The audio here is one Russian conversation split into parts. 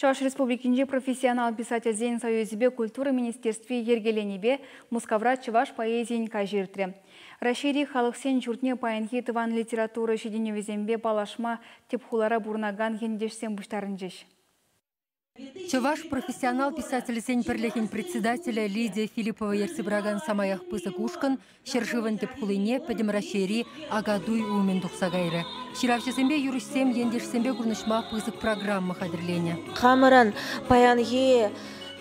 Чуваш Республикинде профессионал писатель Зейн Союзбе культуры министерстве ергеленебе Мускавра Чуваш поэзиин кажиртре. Рашири халықсен журтне паянхи тыван литература шеденевезембе палашма тепхулара бурнаган гендешсен буштарынжеш. Чуваш профессионал писатель Зейн Перлехин председателя Лидия Филиппова Ерсибраган самаях пысык ушкан, шерживан тепхулине педем Рашири агадуй умен тухсагайры. Ширавчесембе юришсем ендешсембе гурнышма пысык программа хадырлене. Хамаран паянхи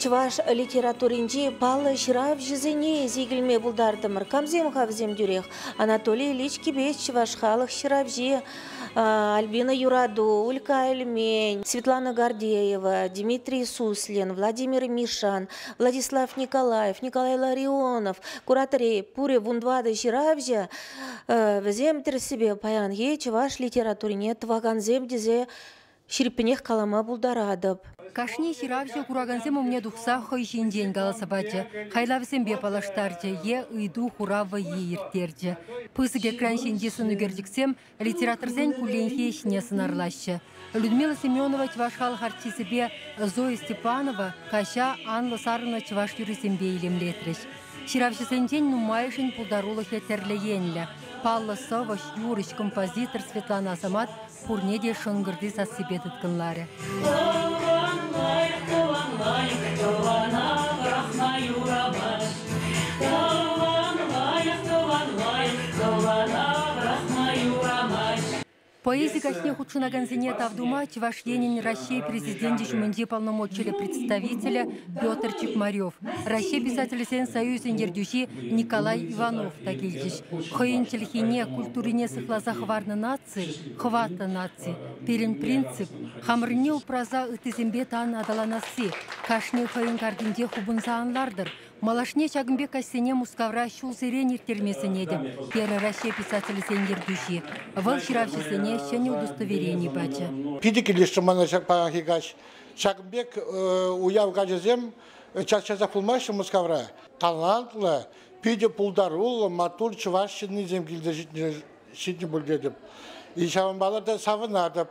Чуваш литературинчи палы ширав жизыне зигілме булдардымыр. Камзем хавзем дюрех. Анатолий Ильич Кибес Чуваш халық ширавжи, Альбина Юраду, Улька Эльмень, Светлана Гордеева, Дмитрий Суслин, Владимир Мишан, Владислав Николаев, Николай Ларионов, кураторы Пуре Вундвады ширавжи, взем себе паянхи Чуваш литературине тваганзем дизе ширпенех калама булдарадып. Кашни ширавши кураганзем умне духса хойшин день галасабачы. Хайлавсем бе палаштарчы, е ыйду хурава ейертерчы. Пысыге краншиндесін үгердіксем, литературзен куленхе ішіне сынарлашчы. Людмила Семенова Чувашхал харчисебе Зоя Степанова, Каща Анна Сарна Чуваш юрисембе илемлетреш. Ширавшисен день нумайшин пулдарулахе терлеенлі. Палла Саваш, юрыш, композитор Светлана Азамат, пурнеде шонгырды сасыбе тұткынлары. Поэзия кашне худшунаган зене тавдума Чуваш Ленин Россия президенте Шуманди полномочия представителя Петр Чекмарев. Россия писатель Сен Союз индердюши Николай Иванов тагильдиш. Хоин телхине культурине сыхлаза хварна нации, хвата нации. Перен принцип хамрне упраза ытызембе тан адаланасы. Кашне хоин кардинде хубунса анлардыр. Малашне чагымбек кассене Мускавра шул зерен иртермесіне де. Пері Россия писатель Сен ердюши. Вал ширавшесене не удостоверение бача. Пидикилишь манашак пахигаш. Чагымбек уяв гаджезем чачаза пулмашы Мускавра. Талантлы, пиде пулдарул, матур чувашчыны земгилде житне бүлдедіп. И шаванбаларда савынадып.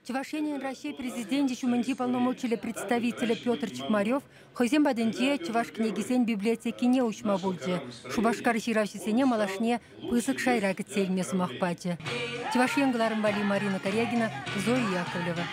Чувашенин Россия президенте Шуманди полномочия представителя Петр Чекмарев, хозем баденде Чуваш книгисен библиотеки не учма бульде. Шубашкар ширавшисене малашне пысык шайрагы цельме сумахпате. Чувашен Глармбали Марина Корягина, Зоя Яковлева.